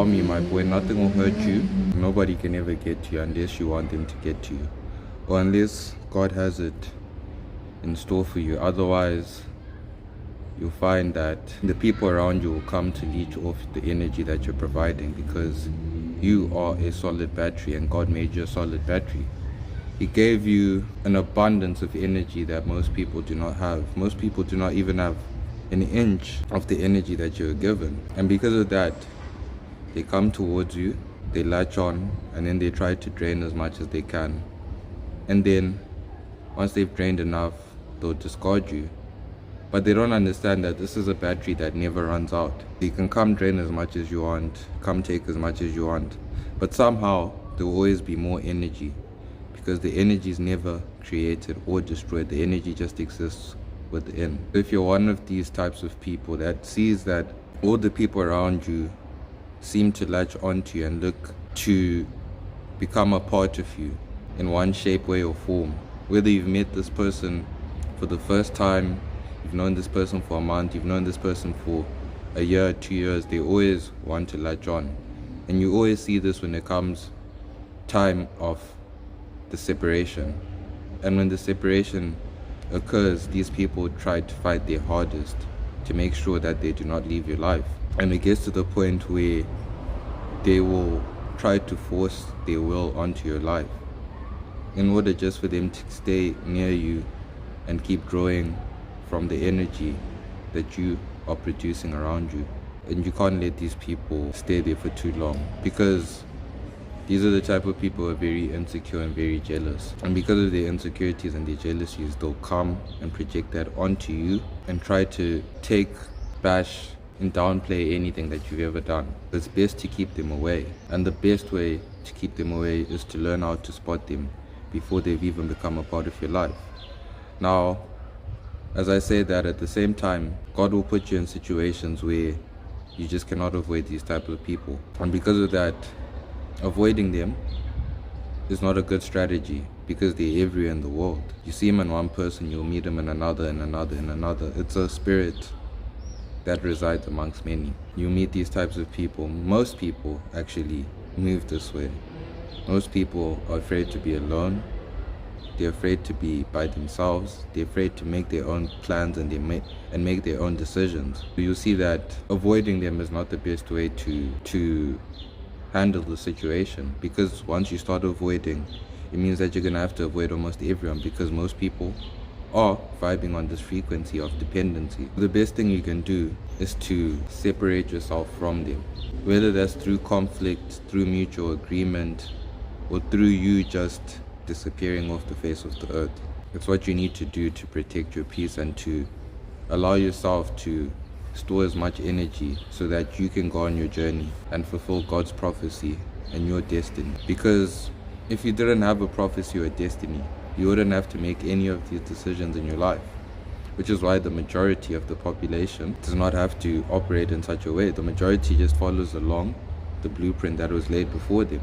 Tell me, my boy, nothing will hurt you. Nobody can ever get to you unless you want them to get to you, or unless God has it in store for you. Otherwise, you'll find that the people around you will come to leech off the energy that you're providing, because you are a solid battery and God made you a solid battery. He gave you an abundance of energy that most people do not have. Most people do not even have an inch of the energy that you're given. And because of that, they come towards you, they latch on, and then they try to drain as much as they can. And then, once they've drained enough, they'll discard you. But they don't understand that this is a battery that never runs out. You can come drain as much as you want, come take as much as you want, but somehow there will always be more energy, because the energy is never created or destroyed. The energy just exists within. If you're one of these types of people that sees that all the people around you seem to latch onto you and look to become a part of you in one shape, way or form, whether you've met this person for the first time, you've known this person for a month, you've known this person for a year, 2 years, they always want to latch on. And you always see this when it comes time of the separation. And when the separation occurs, these people try to fight their hardest to make sure that they do not leave your life. And it gets to the point where they will try to force their will onto your life in order just for them to stay near you and keep drawing from the energy that you are producing around you. And you can't let these people stay there for too long, because these are the type of people who are very insecure and very jealous. And because of their insecurities and their jealousies, they'll come and project that onto you and try to bash and downplay anything that you've ever done. It's best to keep them away. And the best way to keep them away is to learn how to spot them before they've even become a part of your life. Now, as I say that, at the same time, God will put you in situations where you just cannot avoid these type of people. And because of that, avoiding them is not a good strategy, because they're everywhere in the world. You see them in one person, you'll meet them in another, and another, and another. It's a spirit that resides amongst many. You meet these types of people. Most people actually move this way. Most people are afraid to be alone. They're afraid to be by themselves. They're afraid to make their own plans and make their own decisions. You'll see that avoiding them is not the best way to handle the situation, because once you start avoiding, it means that you're gonna have to avoid almost everyone, because most people are vibing on this frequency of dependency. The best thing you can do is to separate yourself from them, whether that's through conflict, through mutual agreement, or through you just disappearing off the face of the earth. It's what you need to do to protect your peace and to allow yourself to store as much energy so that you can go on your journey and fulfill God's prophecy and your destiny. Because if you didn't have a prophecy or a destiny, you wouldn't have to make any of these decisions in your life, which is why the majority of the population does not have to operate in such a way. The majority just follows along the blueprint that was laid before them.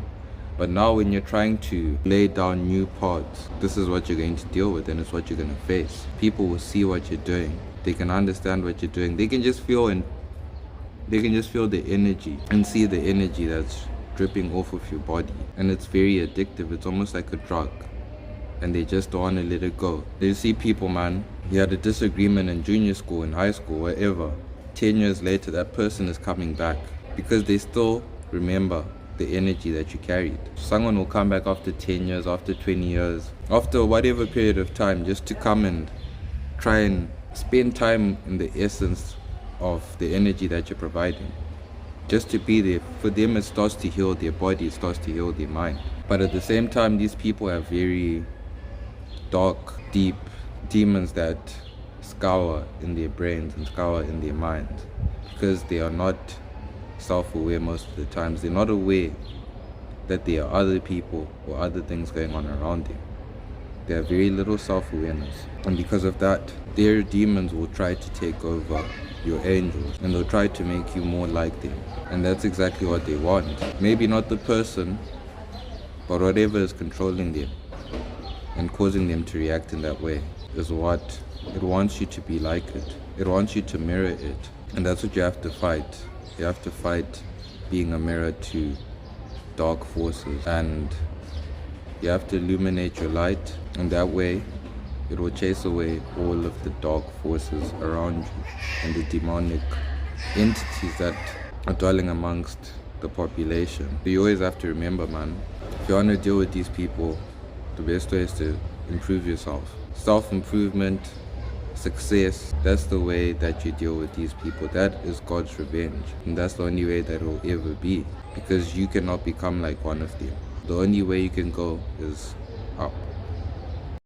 But now when you're trying to lay down new paths, this is what you're going to deal with, and it's what you're going to face. People will see what you're doing. They can understand what you're doing. They can just feel the energy and see the energy that's dripping off of your body. And it's very addictive. It's almost like a drug. And they just don't want to let it go. You see people, man, you had a disagreement in junior school, in high school, wherever. 10 years later, that person is coming back because they still remember the energy that you carried. Someone will come back after 10 years, after 20 years, after whatever period of time, just to come and try and spend time in the essence of the energy that you're providing. Just to be there. For them, it starts to heal their body, it starts to heal their mind. But at the same time, these people have very dark, deep demons that scour in their brains and scour in their minds, because they are not self-aware most of the times. They're not aware that there are other people or other things going on around them. They have very little self-awareness, and because of that, their demons will try to take over your angels, and they'll try to make you more like them. And that's exactly what they want. Maybe not the person, but whatever is controlling them and causing them to react in that way is what it wants you to be like it. It wants you to mirror it. And that's what you have to fight. You have to fight being a mirror to dark forces, and you have to illuminate your light, and that way it will chase away all of the dark forces around you and the demonic entities that are dwelling amongst the population. So you always have to remember, man, if you want to deal with these people, the best way is to improve yourself. Self-improvement, success, that's the way that you deal with these people. That is God's revenge, and that's the only way that it will ever be, because you cannot become like one of them. The only way you can go is up.